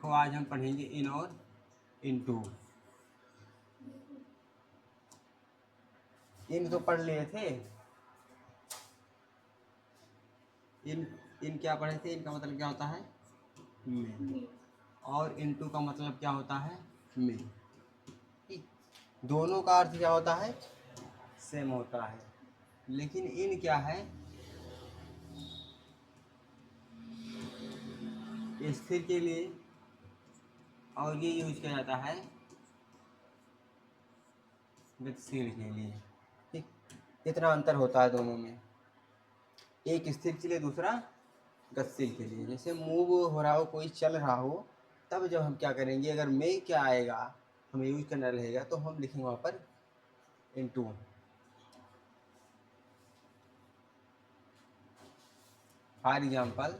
देखो आज हम पढ़ेंगे इन और इनटू। इन तो पढ़ लिए थे, इन क्या पढ़े थे? इनका मतलब क्या होता है? में। और इनटू का मतलब क्या होता है? में। ठीक। दोनों का अर्थ क्या होता है? सेम होता है। लेकिन इन क्या है? स्थिर के लिए, और ये यूज किया जाता है गतिशील के लिए। ठीक, इतना अंतर होता है दोनों में, एक स्थिर के लिए दूसरा गतिशील के लिए। जैसे मूव हो रहा हो, कोई चल रहा हो, तब जब हम क्या करेंगे, अगर में क्या आएगा हमें यूज करना रहेगा तो हम लिखेंगे वहाँ पर into. For example,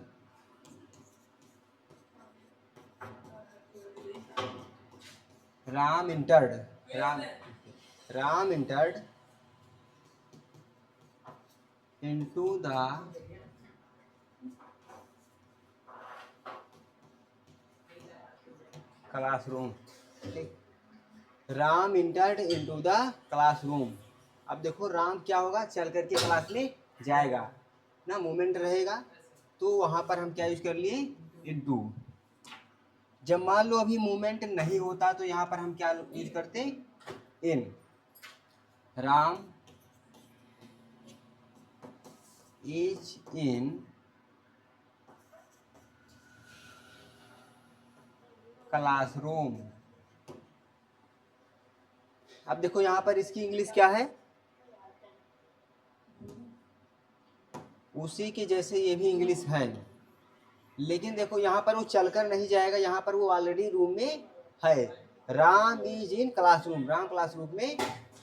Ram entered, Ram entered into the classroom. Ram entered into the classroom. अब देखो राम क्या होगा, चल करके क्लास में जाएगा ना, मूवमेंट रहेगा, तो वहां पर हम क्या यूज कर लिए? इनटू। जब मान लो अभी मूवमेंट नहीं होता तो यहाँ पर हम क्या यूज करते? In. Ram is in classroom. अब देखो यहाँ पर इसकी इंग्लिश क्या है? उसी के जैसे ये भी इंग्लिश है, लेकिन देखो यहाँ पर वो चलकर नहीं जाएगा, यहाँ पर वो ऑलरेडी रूम में है। Ram is in classroom, Ram classroom में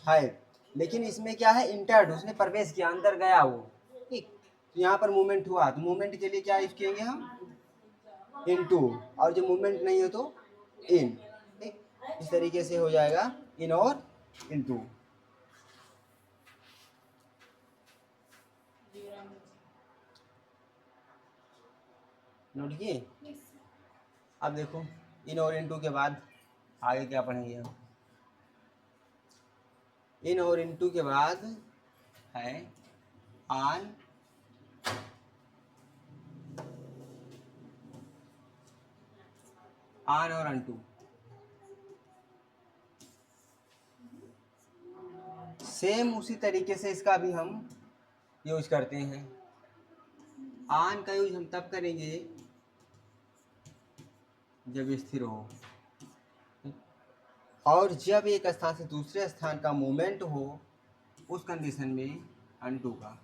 है, लेकिन इसमें क्या है? इंटर्ड, उसने प्रवेश किया, अंदर गया वो। ठीक, तो यहाँ पर मूवमेंट हुआ, तो मूवमेंट के लिए क्या यूज किएंगे हम? इनटू। और जब मूवमेंट नहीं हो तो इन। ठीक, इस तरीके से हो जाएगा इन और इनटू। नोट किए? अब देखो इन और इनटू के बाद आगे क्या पढ़ेंगे हम? इन और इनटू के बाद है ऑन ऑन और अनटू। सेम उसी तरीके से इसका भी हम यूज करते हैं। ऑन का यूज हम तब करेंगे जब स्थिर हो, और जब एक स्थान से दूसरे स्थान का मूवमेंट हो, उस कंडीशन में अनटू का।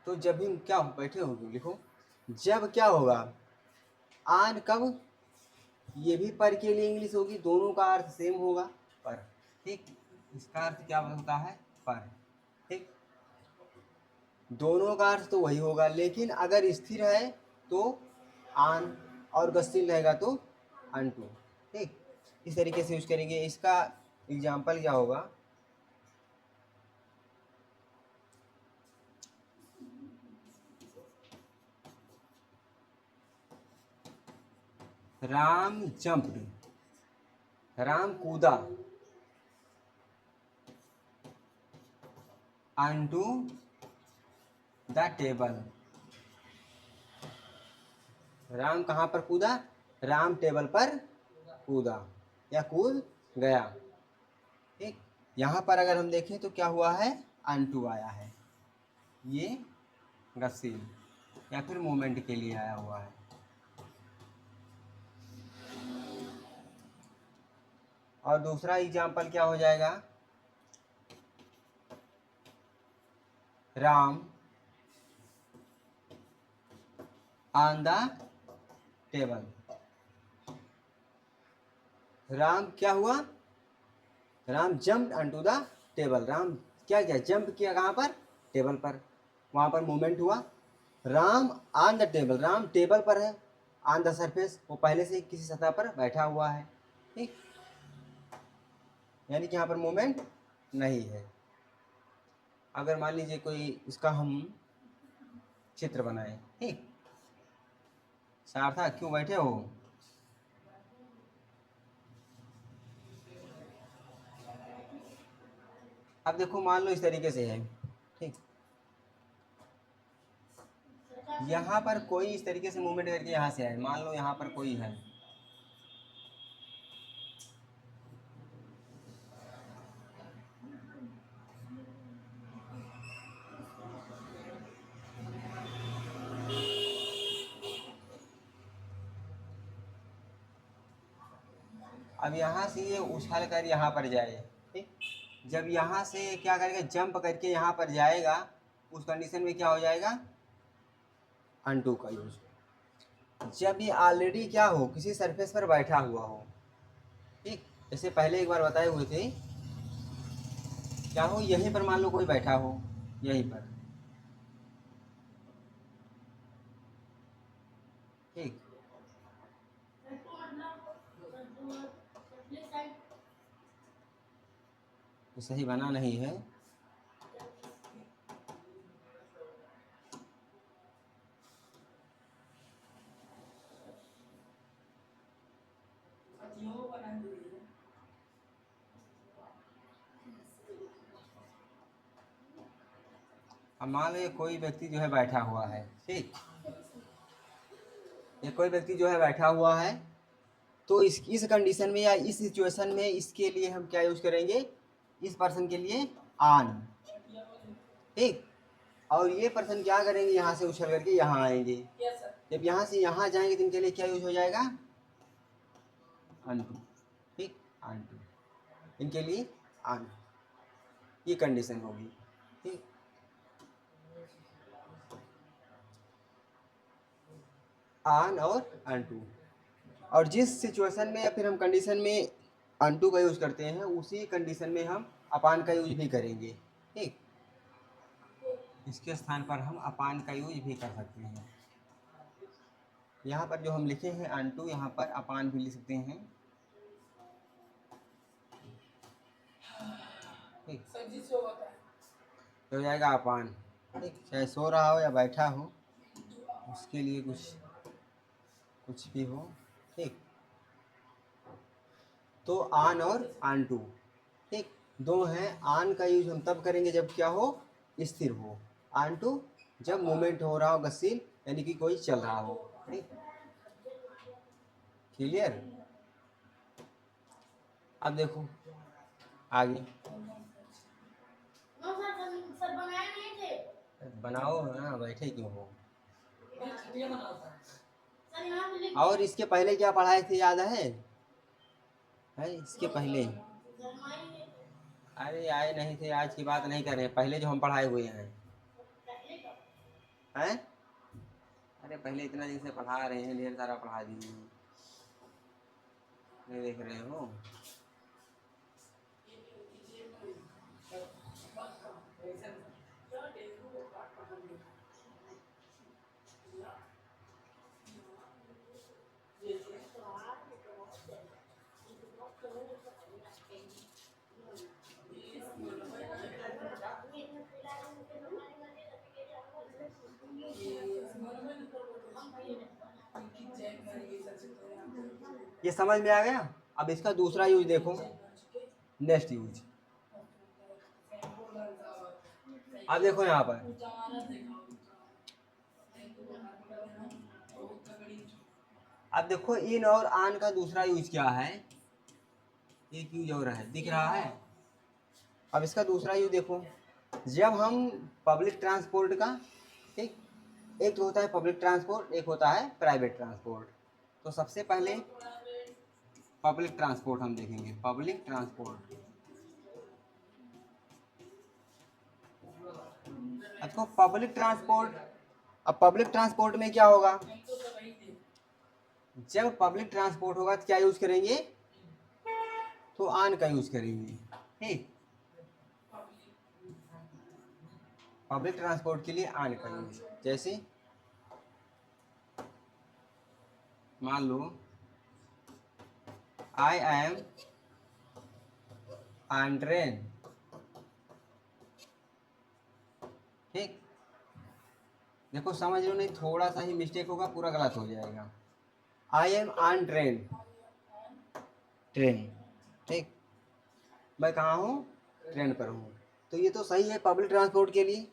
तो जब भी क्या हो, बैठे हो लिखो, जब क्या होगा? ऑन कब? ये भी पर के लिए इंग्लिश होगी, दोनों का अर्थ सेम होगा, पर। ठीक, इसका अर्थ क्या होता है? पर। ठीक, दोनों का अर्थ तो वही होगा, लेकिन अगर स्थिर है तो ऑन, और गतिशील रहेगा तो अनटू। ठीक, इस तरीके से यूज करेंगे। इसका एग्जाम्पल क्या होगा? राम जंप्ड, राम कूदा onto द टेबल। राम कहाँ पर कूदा? राम टेबल पर कूदा या कूद गया। ठीक, यहाँ पर अगर हम देखें तो क्या हुआ है? onto आया है, ये गतिशील या फिर मूवमेंट के लिए आया हुआ है। और दूसरा एग्जाम्पल क्या हो जाएगा? Ram on the table. Ram क्या हुआ? Ram jump on the table. Ram क्या किया? जंप किया, कहाँ पर? टेबल पर, वहाँ पर मूवमेंट हुआ। Ram on the table, Ram table पर है, ऑन द सरफेस, वो पहले से किसी सतह पर बैठा हुआ है। ठीक, यानी कि यहाँ पर मूवमेंट नहीं है। अगर मान लीजिए कोई इसका हम चित्र बनाए। ठीक, सार्थक क्यों बैठे हो? अब देखो मान लो इस तरीके से है। ठीक, यहाँ पर कोई इस तरीके से मूवमेंट करके यहाँ से आए, मान लो यहाँ पर कोई है, अब यहाँ से ये उछल कर यहाँ पर जाए। ठीक, जब यहाँ से क्या करेगा, जंप करके यहाँ पर जाएगा, उस कंडीशन में क्या हो जाएगा, अनडू का यूज। जब ये ऑलरेडी क्या हो, किसी सरफेस पर बैठा हुआ हो। ठीक, जैसे पहले एक बार बताए हुए थे, क्या हो, यहीं पर मान लो कोई बैठा हो, यहीं पर। ठीक, तो सही बना नहीं है। अब मान लो ये कोई व्यक्ति जो है बैठा हुआ है। ठीक, ये कोई व्यक्ति जो है बैठा हुआ है, तो इस कंडीशन में या इस सिचुएशन में इसके लिए हम क्या यूज करेंगे, इस पर्सन के लिए ऑन। ठीक, और ये पर्सन क्या करेंगे, यहाँ से उछल करके यहाँ आएंगे। जब यहाँ से यहाँ जाएंगे तो इनके लिए क्या यूज हो जाएगा, अनटू। ठीक, अनटू, इनके लिए ऑन, ये कंडीशन होगी। ठीक, ऑन और अनटू। और जिस सिचुएशन में या फिर हम कंडीशन में अनटू का यूज करते हैं, उसी कंडीशन में हम अपान का यूज भी करेंगे। ठीक, इसके स्थान पर हम अपान का यूज भी कर सकते हैं। यहाँ पर जो हम लिखे हैं अनटू, यहाँ पर अपान भी लिख सकते हैं। ठीक, तो हो जाएगा अपान। ठीक, चाहे सो रहा हो या बैठा हो, उसके लिए कुछ भी हो। ठीक, तो आन और आन टू। ठीक, दो हैं। आन का यूज हम तब करेंगे जब क्या हो, स्थिर हो। आन टू जब मूवमेंट हो रहा हो, गतिशील, यानी कि कोई चल रहा हो। ठीक, क्लियर। अब देखो आगे, बनाओ ना, बैठे क्यों हो। और इसके पहले क्या पढ़ाए थे, याद है इसके पहले? अरे आए नहीं थे, आज की बात नहीं कर रहे हैं, पहले जो हम पढ़ाए हुए हैं। अरे पहले इतना दिन से पढ़ा रहे हैं, ढेर सारा पढ़ा दिए, नहीं देख रहे हो? ये समझ में आ गया। अब इसका दूसरा यूज देखो, नेक्स्ट यूज। अब देखो यहाँ पर, अब देखो इन और आन का दूसरा यूज क्या है, एक यूज और है, दिख रहा है। अब इसका दूसरा यूज देखो, जब हम पब्लिक ट्रांसपोर्ट का, ठीक, एक तो होता है पब्लिक ट्रांसपोर्ट, एक होता है प्राइवेट ट्रांसपोर्ट। तो सबसे पहले पब्लिक ट्रांसपोर्ट हम देखेंगे, पब्लिक ट्रांसपोर्ट। अच्छा, पब्लिक ट्रांसपोर्ट, अब पब्लिक ट्रांसपोर्ट में क्या होगा, जब पब्लिक ट्रांसपोर्ट होगा तो क्या यूज करेंगे, तो आन का यूज करेंगे। ठीक, पब्लिक ट्रांसपोर्ट के लिए आन का यूज। जैसे मान लो आई एम ऑन ट्रेन। ठीक, देखो समझ लो, नहीं थोड़ा सा ही मिस्टेक होगा पूरा गलत हो जाएगा। आई एम ऑन ट्रेन, ट्रेन, ठीक, मैं कहाँ हूँ, ट्रेन पर हूँ। तो ये तो सही है पब्लिक ट्रांसपोर्ट के लिए।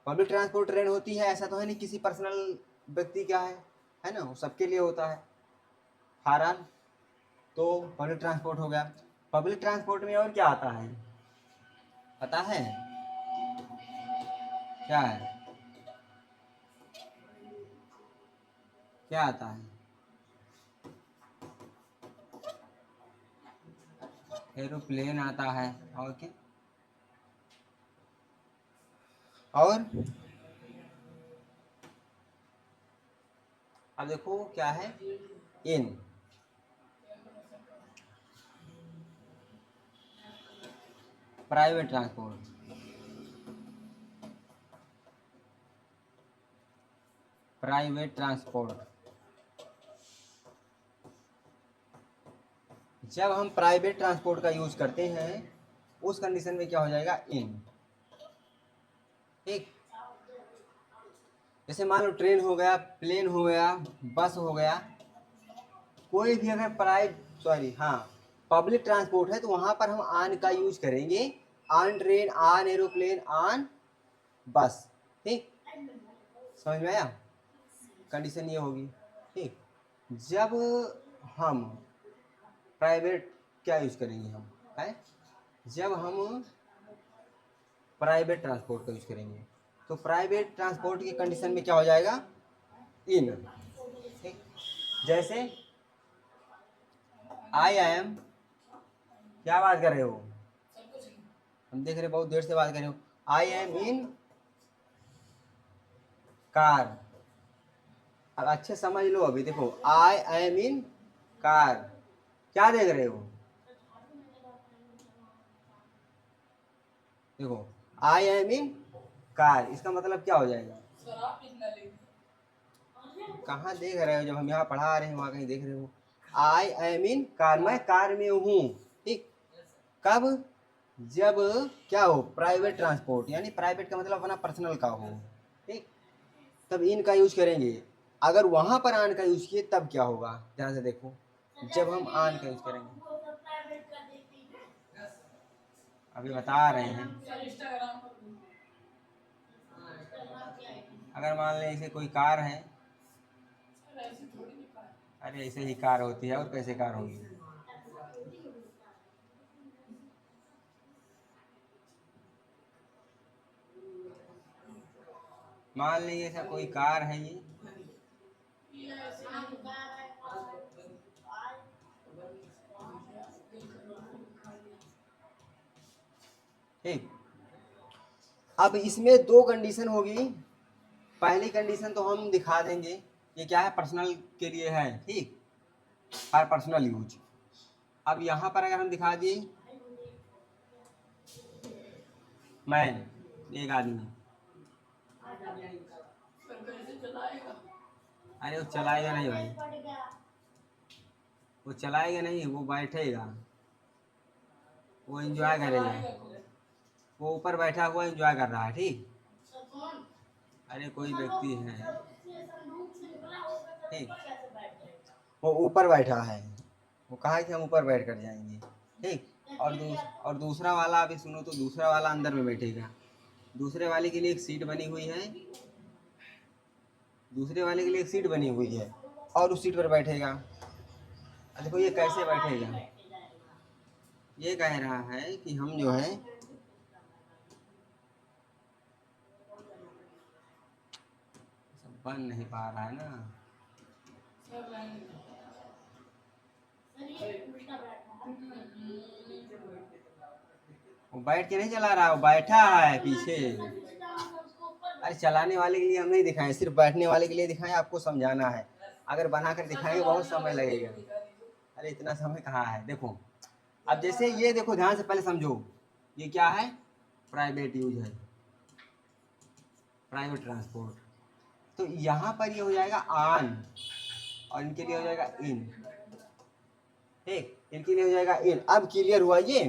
पब्लिक ट्रांसपोर्ट ट्रेन होती है, ऐसा तो है नहीं किसी पर्सनल व्यक्ति क्या है ना, वो सबके लिए होता है। हारान, तो पब्लिक ट्रांसपोर्ट हो गया। पब्लिक ट्रांसपोर्ट में और क्या आता है पता है, क्या है, क्या आता है? एरोप्लेन आता है, और क्या, और अब देखो क्या है, इन, प्राइवेट ट्रांसपोर्ट, प्राइवेट ट्रांसपोर्ट, जब हम प्राइवेट ट्रांसपोर्ट का यूज करते हैं उस कंडीशन में क्या हो जाएगा, इन, ठीक। जैसे मान लो ट्रेन हो गया, प्लेन हो गया, बस हो गया, कोई भी अगर हाँ पब्लिक ट्रांसपोर्ट है तो वहां पर हम आन का यूज करेंगे। On train, on aeroplane, on बस, ठीक, समझ में आया, कंडीशन ये होगी, ठीक। जब हम प्राइवेट क्या यूज करेंगे हम, है, जब हम प्राइवेट ट्रांसपोर्ट का यूज करेंगे तो प्राइवेट ट्रांसपोर्ट की कंडीशन में क्या हो जाएगा, इन, ठीक। जैसे आई एम, क्या बात कर रहे हो, हम देख रहे बहुत देर से बात कर रहे हो, आई एम इन कार। अब अच्छे समझ लो, अभी देखो आई एम इन कार, क्या देख रहे हो, देखो आई एम इन कार, इसका मतलब क्या हो जाएगा, कहाँ देख रहे हो, जब हम यहाँ पढ़ा रहे हैं वहाँ कहीं देख रहे हो, आई एम इन कार, मैं कार में हूँ, ठीक। कब, जब क्या हो, प्राइवेट ट्रांसपोर्ट, यानी प्राइवेट का मतलब अपना पर्सनल का हो, ठीक, तब इन का यूज करेंगे। अगर वहां पर आन का यूज किए तब क्या होगा, ध्यान से देखो, जब हम आन का यूज करेंगे, अभी बता रहे हैं, अगर मान लें इसे कोई कार है, अरे ऐसे ही कार होती है, और कैसे कार होगी, मान लीजिए ऐसा कोई कार है ये, ठीक। अब इसमें दो कंडीशन होगी, पहली कंडीशन तो हम दिखा देंगे, ये क्या है, पर्सनल के लिए है, ठीक, फॉर पर्सनल यूज। अब यहाँ पर अगर हम दिखा दिए, मैन, एक आदमी, अरे वो चलाएगा नहीं भाई, वो चलाएगा नहीं, वो बैठेगा, वो एंजॉय करेगा, वो ऊपर बैठा हुआ एंजॉय कर रहा है, ठीक। अरे कोई व्यक्ति है, ठीक, वो ऊपर बैठा है, वो कहा है कि हम ऊपर बैठ कर जाएंगे, ठीक। और दूसरा वाला अभी सुनो, तो दूसरा वाला अंदर में बैठेगा, दूसरे वाले के लिए एक सीट बनी हुई है, दूसरे वाले के लिए एक सीट बनी हुई है, और उस सीट पर बैठेगा। देखो ये कैसे बैठेगा, ये कह रहा है कि हम जो है, बन नहीं पा रहा है ना, वो बैठ के नहीं चला रहा, वो बैठा है पीछे। अरे चलाने वाले के लिए हम नहीं दिखाएं, सिर्फ बैठने वाले के लिए दिखाएं, आपको समझाना है, अगर बना कर दिखाएंगे बहुत समय लगेगा। अरे इतना समय कहाँ है, देखो अब जैसे ये देखो, ध्यान से पहले समझो, ये क्या है, प्राइवेट यूज है, प्राइवेट ट्रांसपोर्ट, तो यहाँ पर ये हो जाएगा ऑन, और इनके लिए हो जाएगा इन, ठीक, इनके लिए हो जाएगा इन। अब क्लियर हुआ ये,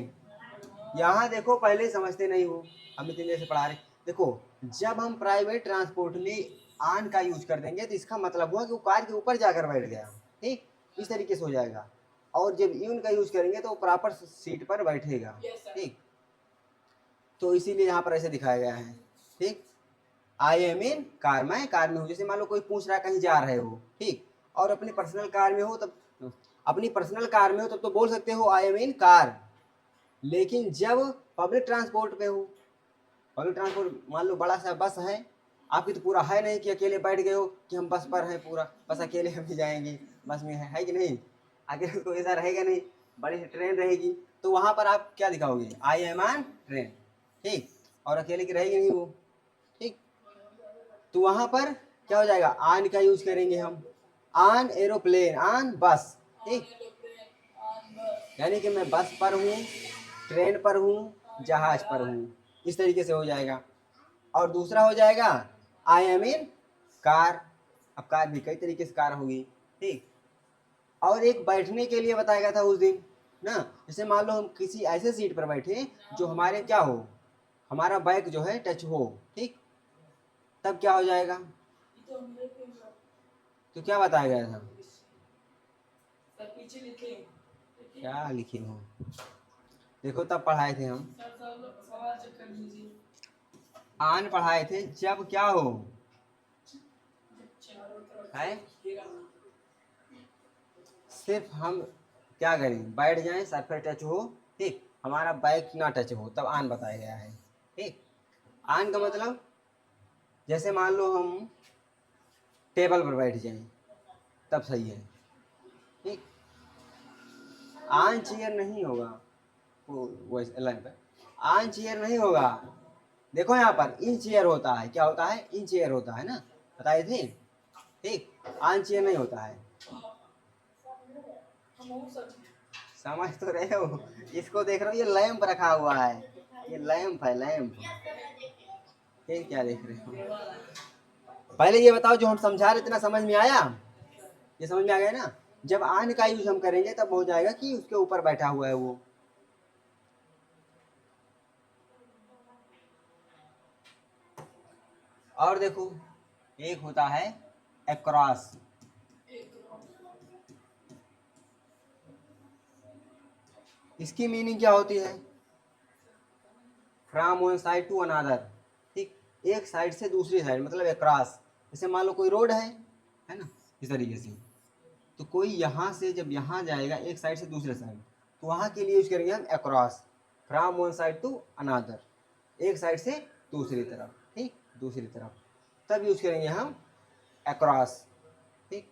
यहाँ देखो पहले समझते नहीं हो, हम इतनी देर से पढ़ा रहे, देखो जब हम प्राइवेट ट्रांसपोर्ट में आन का यूज कर देंगे तो इसका मतलब हुआ कि वो कार के ऊपर जाकर बैठ गया। ठीक, इस तरीके से हो जाएगा। और जब इन का यूज करेंगे तो प्रॉपर सीट पर बैठेगा। ठीक, तो इसीलिए यहाँ पर ऐसे दिखाया गया है। ठीक, आई एम इन कार, मैं कार में हूँ। जैसे मान लो कोई पूछ रहा है कहीं जा रहे हो, ठीक, और अपनी पर्सनल कार में हो, तब अपनी पर्सनल कार में हो तब तो बोल सकते हो आई एम इन कार। लेकिन जब पब्लिक ट्रांसपोर्ट पे हो, पब्लिक ट्रांसपोर्ट मान लो बड़ा सा बस है, आपकी तो पूरा है नहीं कि अकेले बैठ गए हो कि हम बस पर हैं, पूरा बस अकेले हम भी जाएंगे बस में, है कि नहीं? आगे तो ऐसा रहेगा नहीं, बड़ी सी ट्रेन रहेगी, तो वहाँ पर आप क्या दिखाओगे? I am on train. ठीक, और अकेले की रहेगी नहीं वो। ठीक, तो वहाँ पर क्या हो जाएगा? आन का यूज करेंगे हम, आन एरोप्लेन, आन बस। ठीक, यानी कि मैं बस पर हूँ, ट्रेन पर हूँ, जहाज पर हूँ, इस तरीके से हो जाएगा। और दूसरा हो जाएगा आई एम इन कार। अब कार भी कई तरीके से कार होगी। ठीक, और एक बैठने के लिए बताया गया था उस दिन ना, जैसे मान लो हम किसी ऐसे सीट पर बैठे जो हमारे क्या हो, हमारा बैक जो है टच हो। ठीक, तब क्या हो जाएगा? तो क्या बताया गया था? क्या लिखे हो? देखो तब पढ़ाए थे हम, आन पढ़ाए थे जब क्या हो है, सिर्फ हम क्या करें, बैठ जाएं, सर पर टच हो। ठीक, हमारा बैक ना टच हो, तब आन बताया गया है। ठीक, आन का मतलब जैसे मान लो हम टेबल पर बैठ जाएं, तब सही है। ठीक, आन चेयर नहीं होगा, वो लाइन पर आन चेयर नहीं होगा। देखो यहाँ पर इन चेयर होता है, क्या होता है? इन चेयर होता है ना, बताए थे। ठीक, आन चेयर नहीं होता है। समझ तो रहे हो? इसको देख रहे हो, ये लैंप रखा हुआ है, ये लैंप है, लैंप। ये क्या देख रहे हो? पहले ये बताओ, जो हम समझा रहे इतना समझ में आया? ये समझ में आ गया ना? जब आन का यूज हम करेंगे तब हो जाएगा कि उसके ऊपर बैठा हुआ है वो। और देखो, एक होता है अक्रॉस। इसकी मीनिंग क्या होती है? From one side to another. ठीक, एक साइड से दूसरी साइड, मतलब अक्रॉस। जैसे मान लो कोई रोड है ना, इस तरीके से, तो कोई यहाँ से जब यहाँ जाएगा एक साइड से दूसरे साइड, तो वहाँ के लिए यूज करेंगे हम across, from one side to another, एक साइड से दूसरी तरफ। ठीक, दूसरी तरफ, तब यूज करेंगे हम अक्रॉस। ठीक,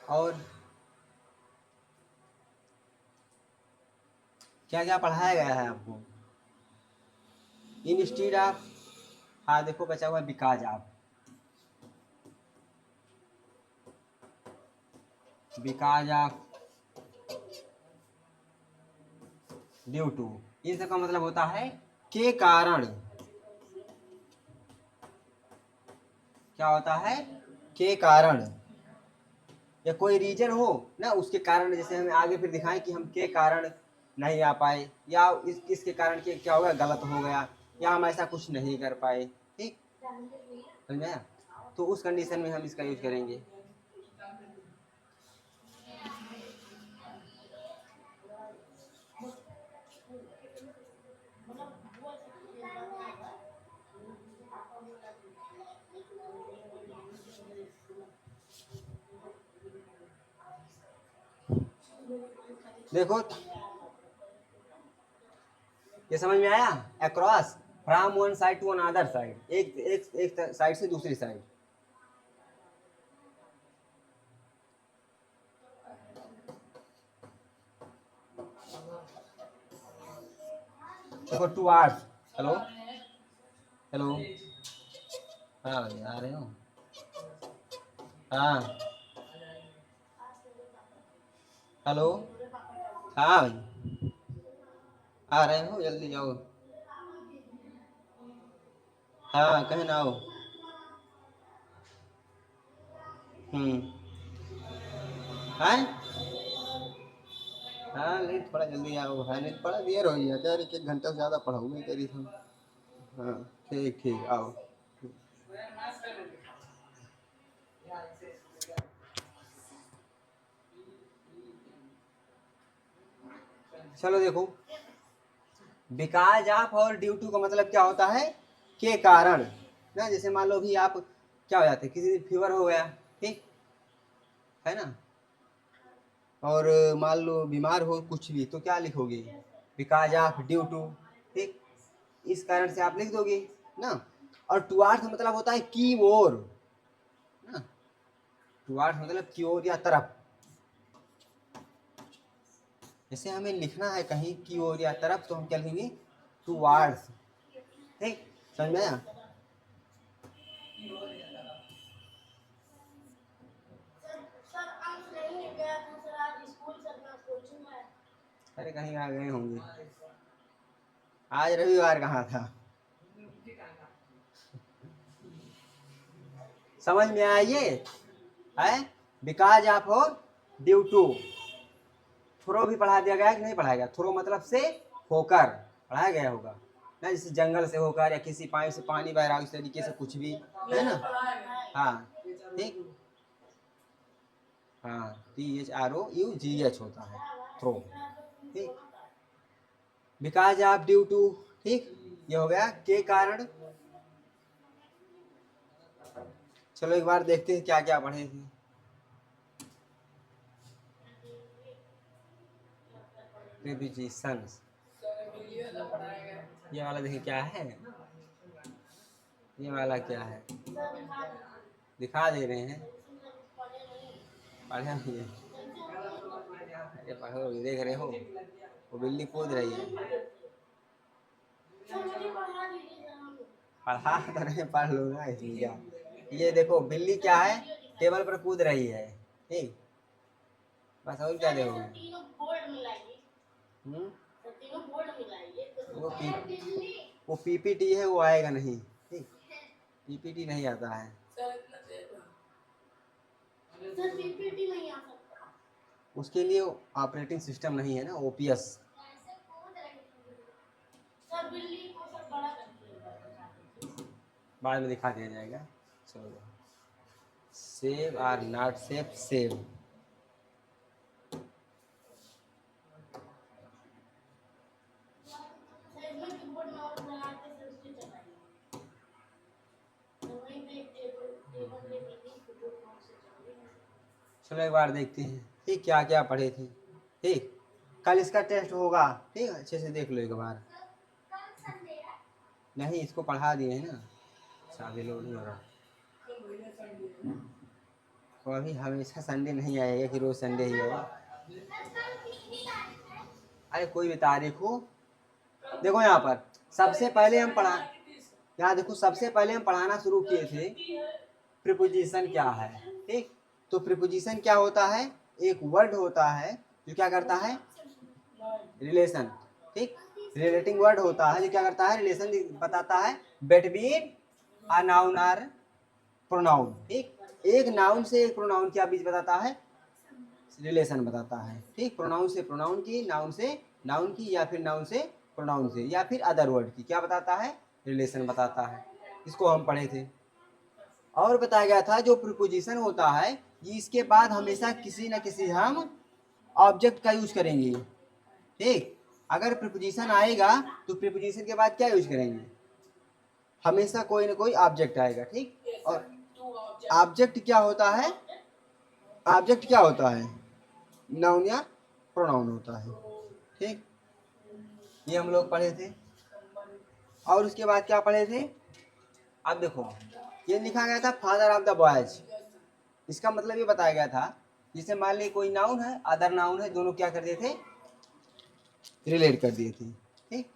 और क्या क्या पढ़ाया गया है आपको? इंस्टीड ऑफ, हाँ देखो बचा हुआ because of, because of, due to, इन सब का मतलब होता है के कारण। क्या होता है? के कारण, या कोई रीजन हो ना, उसके कारण, जैसे हमें आगे फिर दिखाएं कि हम के कारण नहीं आ पाए, या इसके कारण के क्या हो गया, गलत हो गया, या हम ऐसा कुछ नहीं कर पाए। ठीक, समझ में आया? तो उस कंडीशन में हम इसका यूज करेंगे। देखो ये समझ में आया? Across, from one side to another side, एक साइड से दूसरी साइड। देखो टू आवर्स, हेलो हेलो, हाँ भाई आ रहे हो? हाँ हेलो, हाँ भाई आ रहे हो, जल्दी जाओ। हाँ कहीं ना आओ। है, हाँ नहीं थोड़ा जल्दी आओ, है नहीं थोड़ा देर हो गया यार, 1 घंटा से ज़्यादा पढ़ाऊँ नहीं करी था। हाँ ठीक ठीक आओ। चलो देखो, बिकॉज ऑफ और ड्यू टू का मतलब क्या होता है, के कारण ना। जैसे मान लो भी आप क्या हो जाते, किसी दिन फीवर हो गया, ठीक है ना, और मान लो बीमार हो कुछ भी, तो क्या लिखोगे, बिकॉज ऑफ ड्यू टू, ठीक, इस कारण से आप लिख दोगे ना। और टुवार्ड्स मतलब होता है की ओर ना, टुवार्ड्स मतलब की ओर या तरफ। जैसे हमें लिखना है कहीं की ओर या तरफ, तो हम क्या लिखेंगे, टुवार्ड्स, ठीक, समझ में आया। अरे कहीं आ गए होंगे, आज रविवार कहाँ था। समझ में आया ये है, बिकॉज ऑफ और ड्यू टू। थ्रो भी पढ़ा दिया गया है कि नहीं पढ़ाया गया, थ्रो मतलब से होकर पढ़ाया गया होगा ना, जैसे जंगल से होकर या किसी पाइप से पानी बह रहा है, उस तरीके से कुछ भी, है ना। हाँ ठीक, हाँ THROUGH होता है थ्रो, ठीक, बिकॉज ऑफ ड्यू टू, ठीक, ये हो गया के कारण। चलो एक बार देखते हैं क्या क्या पढ़े थे। प्रीपोजिशंस, ये वाला देखिए क्या है, ये वाला क्या है, दिखा दे रहे हैं, पढ़े हुए, अरे पढ़ो, देख रहे हो वो बिल्ली कूद रही है, पढ़ा तो नहीं, पढ़ लो ना इसमें क्या। ये देखो बिल्ली क्या है, टेबल पर कूद रही है, ठीक, बस और क्या देखोगे। हम्म, वो वो PPT है, वो आएगा नहीं, ठीक, PPT नहीं आता है, उसके लिए ऑपरेटिंग सिस्टम नहीं है ना, OPS। बाद में दिखा दिया जाएगा। चलो, save are not save, save, चलो एक बार देखते हैं, ठीक, क्या क्या पढ़े थे, ठीक, कल इसका टेस्ट होगा, ठीक, अच्छे से देख लो एक बार। नहीं इसको पढ़ा दिए हैं ना, शादी लोड नहीं हो रहा, तो अभी हमेशा संडे नहीं आएगा कि रोज संडे ही आएगा। अरे कोई भी तारीख हो, देखो यहाँ पर सबसे पहले हम पढ़ा, यहाँ देखो सबसे पहले हम पढ़ाना शुरू किए थे प्रीपोजिशन क्या है, ठीक, तो प्रीपोजिशन क्या होता है, एक वर्ड होता है जो क्या करता है, रिलेशन, ठीक, रिलेटिंग वर्ड होता है जो क्या करता है, रिलेशन बताता है बिटवीन अ नाउन और प्रोनाउन, ठीक, एक नाउन से एक प्रोनाउन क्या बीच बताता है, रिलेशन बताता है, ठीक, प्रोनाउन से प्रोनाउन की, नाउन से नाउन की, या फिर नाउन से प्रोनाउन से, या फिर अदर वर्ड की क्या बताता है, रिलेशन बताता है। इसको हम पढ़े थे। और बताया गया था जो प्रीपोजिशन होता है ये इसके बाद हमेशा किसी न किसी हम ऑब्जेक्ट का यूज करेंगे, ठीक, अगर प्रीपोजिशन आएगा तो प्रीपोजिशन के बाद क्या यूज करेंगे, हमेशा कोई ना कोई ऑब्जेक्ट आएगा, ठीक, और ऑब्जेक्ट क्या होता है, ऑब्जेक्ट क्या होता है, नाउन या प्रोनाउन होता है, ठीक, ये हम लोग पढ़े थे। और उसके बाद क्या पढ़े थे, अब देखो ये लिखा गया था फादर ऑफ द बॉयज, इसका मतलब ये बताया गया था, जिसे मान ली कोई नाउन है अदर नाउन है, दोनों क्या कर दिए थे, रिलेट कर दिए थे, ठीक।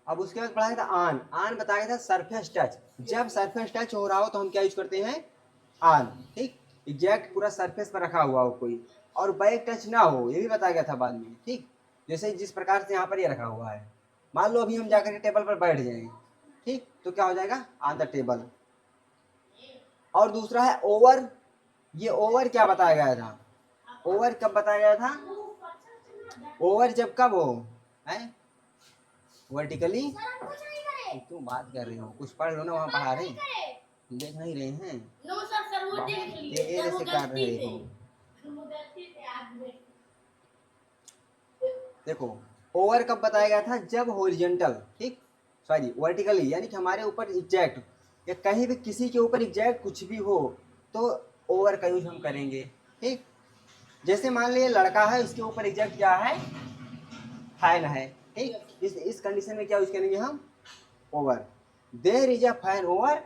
अब उसके बाद पढ़ा था आन, आन बताया था सरफेस टच, जब सरफेस टच हो रहा हो तो हम क्या यूज करते हैं, आन, ठीक, एग्जैक्ट पूरा सरफेस पर रखा हुआ हो कोई, और बैक टच ना हो, ये भी बताया गया था बाद में, ठीक, जैसे जिस प्रकार से यहाँ पर ये रखा हुआ है, मान लो अभी हम जाकर के टेबल पर बैठ जाएंगे, ठीक, तो क्या हो जाएगा, ऑन द टेबल। और दूसरा है ओवर ये ओवर क्या बताया गया था? ओवर कब बताया गया था? ओवर जब कब हो है वर्टिकली। क्यों बात कर रहे हो? कुछ पढ़ लो ना, वहाँ पढ़ा रहे हैं, देख नहीं रहे हैं? नो सर, सर वो देख लिए, तेरे से कर रहे हो। देखो ओवर कब बताया गया था? जब हॉरिजॉन्टल, ठीक, सॉरी वर्टिकली, यानी कि हमारे ऊपर एग्जैक्ट या कहीं भी किसी के ऊपर एग्जैक्ट कुछ भी हो तो ओवर का यूज हम करेंगे, ठीक। जैसे मान लीजिए लड़का है, उसके ऊपर एग्जैक्ट क्या है? फैन है, ठीक। इस कंडीशन में क्या यूज करेंगे हम? Over. There is a fan over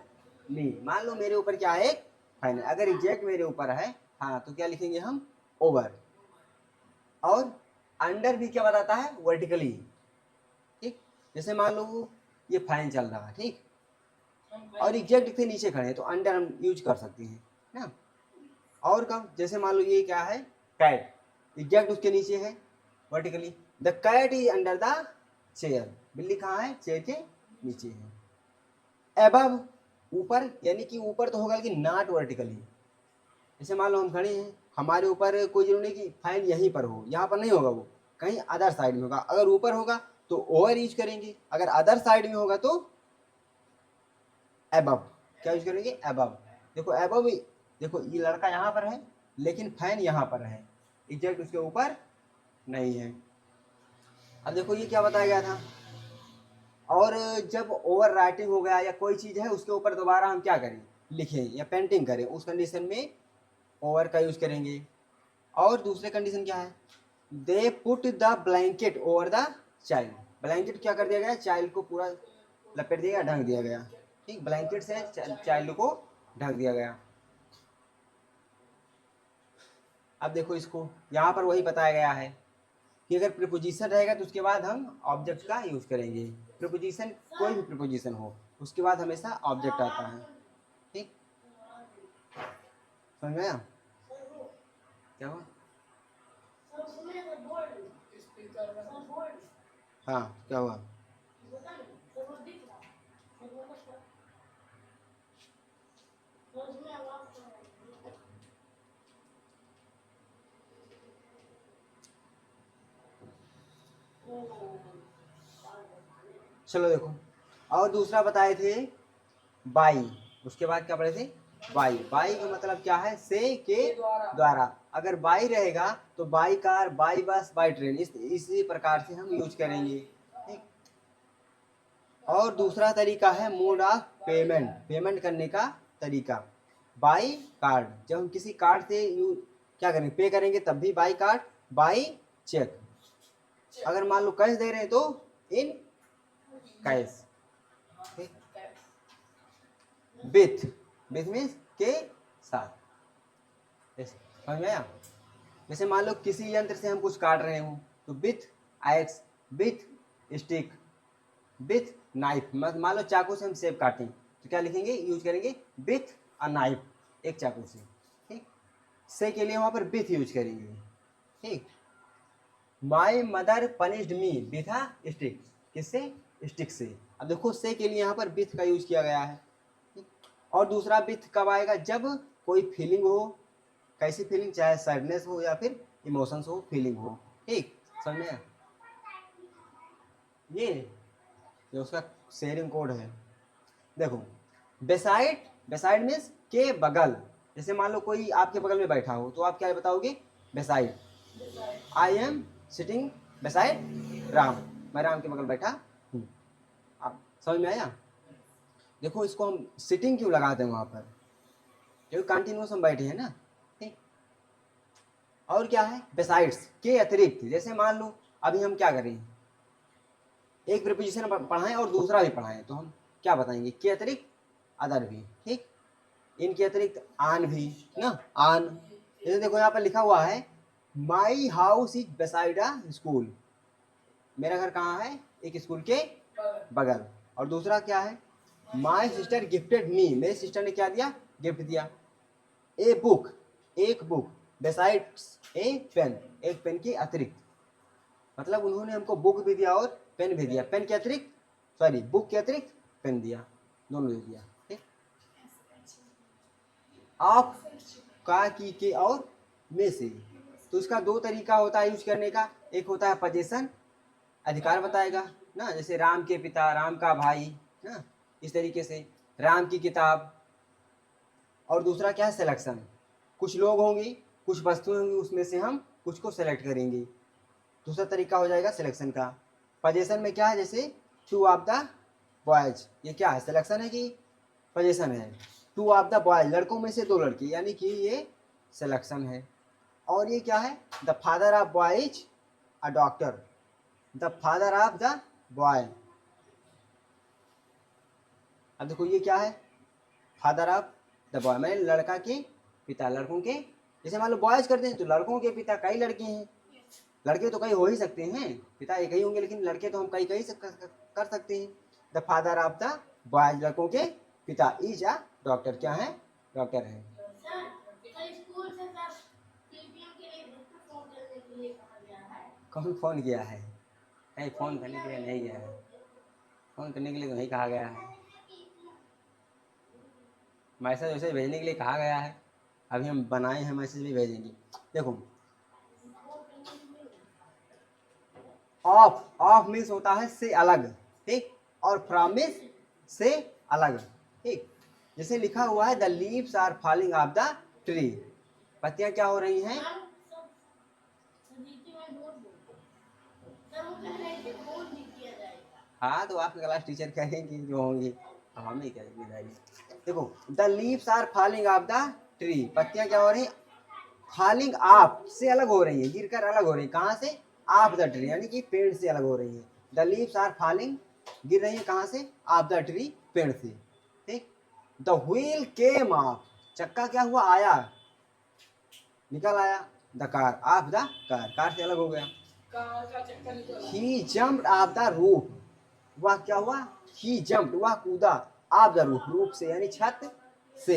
me. मान लो मेरे ऊपर क्या है? एक फैन है। अगर एग्जैक्ट मेरे ऊपर है, हाँ, तो क्या लिखेंगे हम? ओवर। और अंडर भी क्या बताता है? वर्टिकली, ठीक। जैसे मान लो ये फैन चल रहा है, ठीक, और एग्जैक्ट के नीचे खड़े हैं तो अंडर हम यूज कर सकते हैं ना। और कब? जैसे मान लो ये क्या है? कैट, एग्जैक्ट उसके नीचे है vertically. The cat is under the chair. बिल्ली कहाँ है? चेयर के नीचे है। एबव, ऊपर, यानी कि ऊपर तो होगा लेकिन नॉट वर्टिकली। जैसे मान लो हम खड़े हैं, हमारे ऊपर कोई जरूरी नहीं कि फैन यहीं पर हो, यहाँ पर नहीं होगा, वो कहीं अदर साइड में होगा। अगर ऊपर होगा तो ओवर यूज करेंगे, अगर अदर साइड में होगा तो एबव। क्या यूज करेंगे? एबव। देखो एबव, देखो ये लड़का यहाँ पर है लेकिन फैन यहाँ पर है, एग्जैक्ट उसके ऊपर नहीं है। अब देखो ये क्या बताया गया था? और जब ओवर राइटिंग हो गया या कोई चीज़ है उसके ऊपर दोबारा हम क्या करें? लिखें या पेंटिंग करें, उस कंडीशन में ओवर का यूज करेंगे। और दूसरे कंडीशन क्या है? They put the blanket over the child. Blanket क्या कर दिया गया? चाइल्ड को पूरा लपेट दिया गया, ढक दिया गया, ठीक। ब्लैंकेट से चाइल्ड को ढक दिया गया। अब देखो इसको, यहाँ पर वही बताया गया है कि अगर प्रीपोजिशन रहेगा तो उसके बाद हम ऑब्जेक्ट का यूज करेंगे। प्रीपोजिशन, कोई भी प्रीपोजिशन हो, उसके बाद हमेशा ऑब्जेक्ट आता है, ठीक। समझ में आया? क्या हुआ? हाँ, क्या हुआ? चलो देखो, और दूसरा बताए थे बाई, उसके बाद क्या पढ़े थे? बाई। बाई का मतलब क्या है? से के द्वारा। अगर बाई रहेगा तो by car, by bus, by train, इसी प्रकार से हम यूज करेंगे, ठीक। और दूसरा तरीका है मोड ऑफ पेमेंट, पेमेंट करने का तरीका। बाई कार्ड, जब हम किसी कार्ड से क्या करेंगे? पे करेंगे, तब भी बाई कार्ड, बाई चेक। अगर मान लो कैश दे रहे हैं तो इन कैश, ठीक। विथ, विथ मीन्स के साथ, समझ में आया? जैसे मान लो किसी यंत्र से हम कुछ काट रहे हो तो with x, with stick, with knife. मान लो चाकू से हम सेब काटें तो क्या लिखेंगे? यूज करेंगे विथ अ नाइफ, एक चाकू से, ठीक। से के लिए वहां पर विथ यूज करेंगे, ठीक। My mother punished me with a stick, किससे? स्टिक से। अब देखो से के लिए यहाँ पर विथ का यूज किया गया है, ठीक? और दूसरा विथ कब आएगा? जब कोई फीलिंग हो, कैसी फीलिंग? चाहे सैडनेस हो या फिर इमोशंस हो, फीलिंग हो, ठीक। समझ में आया? ये उसका शेयरिंग कोड है। देखो बेसाइड, बेसाइड मीन्स के बगल। जैसे मान लो कोई आपके बगल में बैठा हो तो आप क्या बताओगे? Beside. I am sitting beside Ram, मैं राम के बगल बैठा हूँ। आप समझ में आया? देखो इसको हम सिटिंग क्यों लगाते हैं वहां पर? क्योंकि कंटिन्यूस हम बैठे हैं ना, ठीक। और क्या है? बेसाइड्स, के अतिरिक्त। जैसे मान लो अभी हम क्या करें, एक प्रीपोजिशन पढ़ाएं और दूसरा भी पढ़ाएं तो हम क्या बताएंगे? के अतिरिक्त अदर भी, ठीक। इनके अतिरिक्त आन भी ना, आन। जैसे देखो यहाँ पर लिखा हुआ है my house is beside a school, मेरा घर कहाँ है? एक स्कूल के बगल। और दूसरा क्या है? माई सिस्टर गिफ्टेड मी, मेरे सिस्टर ने क्या दिया? गिफ्ट दिया। ए बुक, एक बुक, बेसाइड्स ए पेन, एक पेन के अतिरिक्त। मतलब उन्होंने हमको बुक भी दिया और पेन भी दिया। पेन के अतिरिक्त, सॉरी बुक के अतिरिक्त पेन दिया, दोनों दे दिया, ठीक। ऑफ, का, की, के और में से। तो इसका दो तरीका होता है यूज करने का। एक होता है पोजीशन, अधिकार बताएगा ना, जैसे राम के पिता, राम का भाई ना, इस तरीके से राम की किताब। और दूसरा क्या है, सिलेक्शन, कुछ लोग होंगे, कुछ वस्तुएं होंगी, उसमें से हम कुछ को सेलेक्ट करेंगे। दूसरा तरीका हो जाएगा सिलेक्शन का। पोजीशन में क्या है, जैसे टू ऑफ द बॉयज, ये क्या है, सिलेक्शन है कि पोजीशन है। टू ऑफ द बॉयज, लड़कों में से दो लड़के, यानी कि ये सिलेक्शन है। और ये क्या है, the father of boys a doctor, the father of the boy. अब देखो ये क्या है, फादर ऑफ द बॉय, मैंने लड़का के पिता, लड़कों के, जैसे मान लो बॉयज करते हैं तो लड़कों के पिता कई लड़के हैं, लड़के तो कई हो ही सकते हैं, पिता एक ही होंगे, लेकिन लड़के तो हम कई कई कर सकते हैं। The father of the boys, लड़कों के पिता, इज अ डॉक्टर, क्या है, डॉक्टर है। कौन फोन किया है, नहीं फोन करने के लिए नहीं गया है, फोन करने के लिए तो नहीं कहा गया है, मैसेज वैसे भेजने के लिए कहा गया है, अभी हम बनाए हैं, मैसेज भी भेजेंगे। देखो ऑफ, ऑफ मीन्स होता है से अलग, ठीक, और फ्रॉम मीन्स से अलग, ठीक। जैसे लिखा हुआ है the leaves are falling off the tree, पत्तियां क्या हो रही हैं, हाँ तो आपके क्लास टीचर कहेंगे जो होंगे, अब हम ही कहेंगे। देखो the leaves are falling off the tree, पत्तियां क्या हो रही हैं, फॉलिंग ऑफ से अलग हो रही है, गिरकर अलग हो रही है, कहाँ से, ऑफ द ट्री, यानी कि पेड़ से अलग हो रही है। द लीव्स आर फॉलिंग, गिर रही है कहाँ से, ऑफ द ट्री, पेड़ से, ठीक। द व्हील केम ऑफ, चक्का क्या हुआ, आया, निकल आया। The car of the car, car से अलग हो गया। ही जम्प्ड ऑफ द रूफ, वह क्या हुआ, ही जम्प्ड, वह कूदा, ऑफ द रूफ, रूफ से यानी छत से।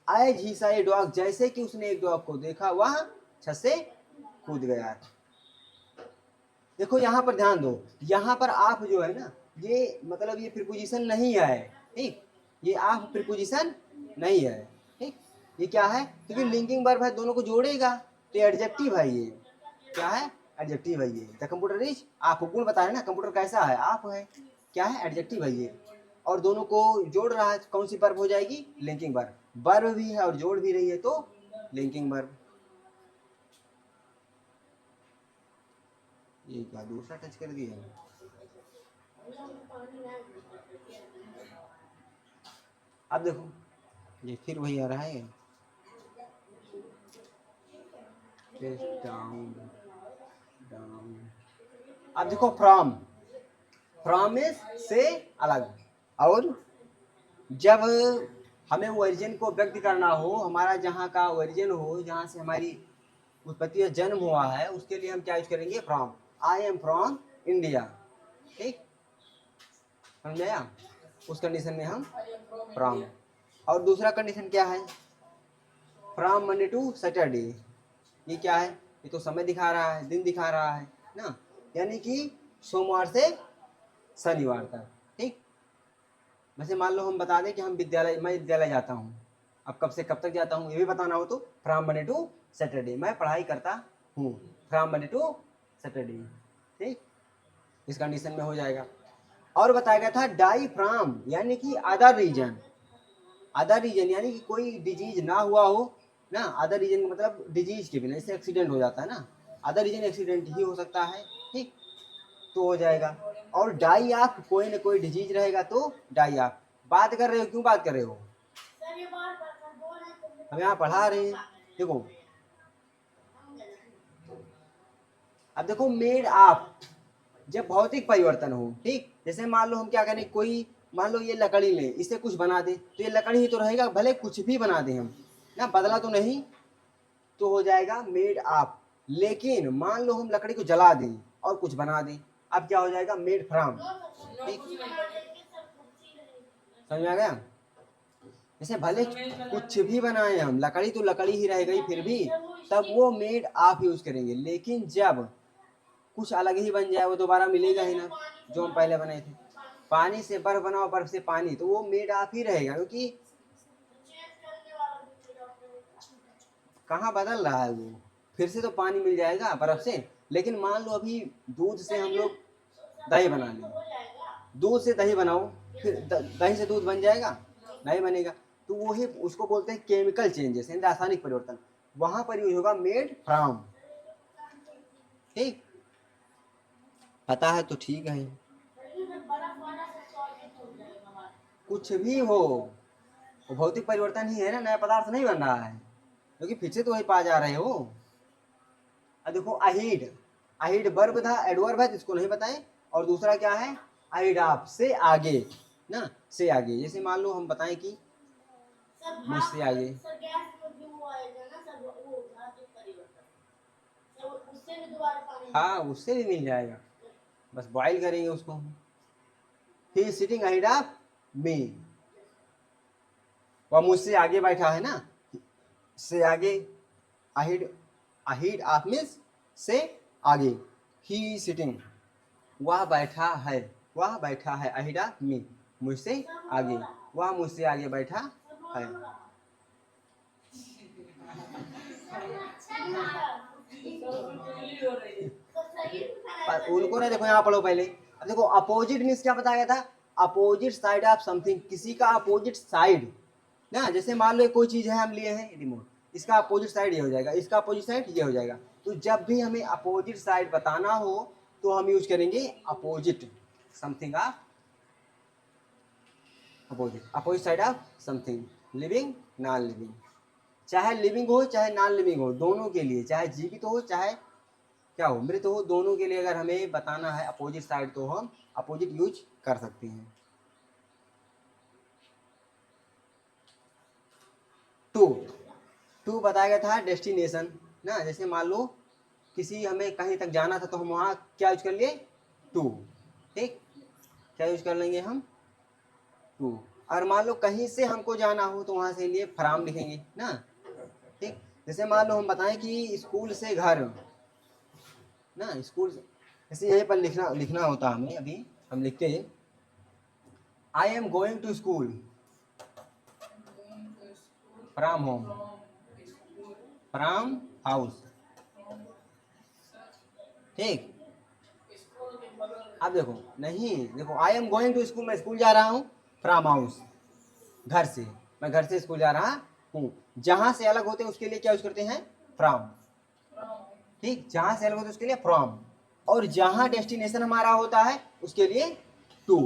एज ही सा ए डॉग, जैसे कि उसने एक डॉग को देखा, वह छत से कूद गया। देखो यहाँ पर ध्यान दो, यहाँ पर आप जो है ना, ये मतलब ये प्रीपोजिशन नहीं है, ठीक, ये आप प्रीपोजिशन नहीं है, ठीक। ये क्या है, क्योंकि लिंकिंग वर्ब है, दोनों को जोड़ेगा, तो एडजेक्टिव है, ये क्या है, एडजेक्टिव है ये। द कंप्यूटर इज, आपको गुण बता रहे ना, कंप्यूटर कैसा है, आप है, क्या है, एडजेक्टिव है ये। और दोनों को जोड़ रहा है, कौन सी वर्ब हो जाएगी, लिंकिंग वर्ब, वर्ब भी है और जोड़ भी रही है, तो लिंकिंग वर्ब। ये क्या दूसरा टच कर दिया, अब देखो ये फिर वही आ रहा है, डाउन डाउन। अब देखो फ्रॉम, फ्रॉम इज से अलग, और जब हमें ओरिजिन को व्यक्त करना हो, हमारा जहाँ का ओरिजिन हो, जहाँ से हमारी उत्पत्ति या जन्म हुआ है, उसके लिए हम क्या यूज करेंगे, from. I am from India, ठीक, समझ आया, उस कंडीशन में हम फ्रॉम। और दूसरा कंडीशन क्या है, फ्रॉम मंडे टू सैटरडे, ये क्या है, ये तो समय दिखा रहा है, दिन दिखा रहा है ना, यानी कि सोमवार से शनिवार तक, ठीक। वैसे मान लो हम बता दें कि हम विद्यालय, मैं विद्यालय जाता हूँ, अब कब से कब तक जाता हूँ ये भी बताना हो, तो फ्रॉम मंडे टू सैटरडे, मैं पढ़ाई करता हूँ, फ्रॉम मंडे टू सैटरडे, ठीक, इस कंडीशन में हो जाएगा। और बताया गया था डाई फ्रॉम, यानी कि अदर रीजन, अदर रीजन यानी कि कोई डिजीज ना हुआ हो ना, अदर रीजन का मतलब डिजीज के बिना, इससे एक्सीडेंट हो जाता है ना, अदर रीजन एक्सीडेंट ही हो सकता है, ठीक, तो हो जाएगा। और डाई ऑफ, कोई ना कोई डिजीज रहेगा तो डाई ऑफ। बात कर रहे हो, क्यों बात कर रहे हो, हम यहाँ पढ़ा रहे हैं, देखो अब देखो मेड ऑफ, जब भौतिक परिवर्तन हो, ठीक, जैसे मान लो हम क्या करें, कोई मान लो ये लकड़ी ले, इससे कुछ बना दे, तो ये लकड़ी ही तो रहेगा, भले कुछ भी बना दे हम ना, बदला तो नहीं, तो हो जाएगा मेड ऑफ। लेकिन मान लो हम लकड़ी को जला दें और कुछ बना दें, अब क्या हो जाएगा, मेड फ्रॉम, ठीक, समझ में आ गया। जैसे भले कुछ भी बनाए हम, लकड़ी तो लकड़ी ही रह गई फिर भी, तब वो मेड ऑफ यूज करेंगे। लेकिन जब कुछ अलग ही बन जाए, वो दोबारा मिलेगा ही ना जो हम पहले बनाए थे, पानी से बर्फ बनाओ, बर्फ से पानी, तो वो मेड ऑफ ही रहेगा, क्योंकि कहाँ बदल रहा है वो, फिर से तो पानी मिल जाएगा बर्फ से। लेकिन मान लो अभी दूध से हम लोग दही बना लें, दूध से दही बनाओ, फिर दही से दूध बन जाएगा? नहीं बनेगा। तो वही उसको बोलते हैं केमिकल चेंजेस, यानी रासायनिक परिवर्तन। वहां पर यूज होगा मेड फ्रॉम। ठीक, पता है तो ठीक है। कुछ भी हो, वो भौतिक परिवर्तन ही है ना, नया पदार्थ नहीं बन रहा है, क्योंकि फिर से तो वही पा जा रहे हो। अब देखो अहीड, अहीड वर्ब था, एडवर्ब है तो इसको नहीं बताएं। और दूसरा क्या है, अहीड आप, से आगे ना, से आगे। जैसे मान लो हम बताएं कि मुझसे आगे, हाँ उससे भी मिल जाएगा, बस बॉइल करेंगे उसको। He is sitting ahead of me, वह मुझसे आगे बैठा है ना, से आगे। अहीड, अहीड ऑफ मीन्स से आगे। ही इज सिटिंग, वह बैठा है, वह बैठा है, अहीड ऑफ मी, मुझसे आगे, वह मुझसे आगे बैठा है। उनको ना देखो, यहाँ पढ़ो पहले। अब देखो अपोजिट मीन्स क्या बताया था, अपोजिट साइड ऑफ समथिंग, किसी का अपोजिट साइड ना। जैसे मान लो कोई चीज है हम लिए हैं रिमोट, इसका अपोजिट साइड ये हो जाएगा, इसका अपोजिट साइड ये हो जाएगा। तो जब भी हमें अपोजिट साइड बताना हो तो हम यूज करेंगे opposite something of, opposite, opposite side of something, living non living. चाहे लिविंग हो चाहे नॉन लिविंग हो, दोनों के लिए, चाहे जीवित हो चाहे क्या हो, मृत हो, दोनों के लिए अगर हमें बताना है अपोजिट साइड तो हम अपोजिट यूज कर सकते हैं। टू, टू बताया गया था डेस्टिनेशन ना। जैसे मान लो किसी हमें कहीं तक जाना था तो हम वहाँ क्या यूज कर लिए, टू। ठीक, क्या यूज कर लेंगे हम, टू। और मान लो कहीं से हमको जाना हो तो वहाँ से लिए फ्रॉम लिखेंगे ना। ठीक, जैसे मान लो हम बताएं कि स्कूल से घर ना, स्कूल, जैसे यहीं पर लिखना लिखना होता हमें, अभी हम लिखते हैं I am going to school from home, from house. ठीक, अब देखो नहीं, देखो I am going to school, मैं स्कूल जा रहा हूँ, फ्रॉम हाउस, घर से, मैं घर से स्कूल जा रहा हूँ। जहां से अलग होते हैं उसके लिए क्या यूज करते हैं, फ्रॉम। ठीक, जहां से अलग होते हैं उसके लिए फ्रॉम, और जहां डेस्टिनेशन हमारा होता है उसके लिए टू।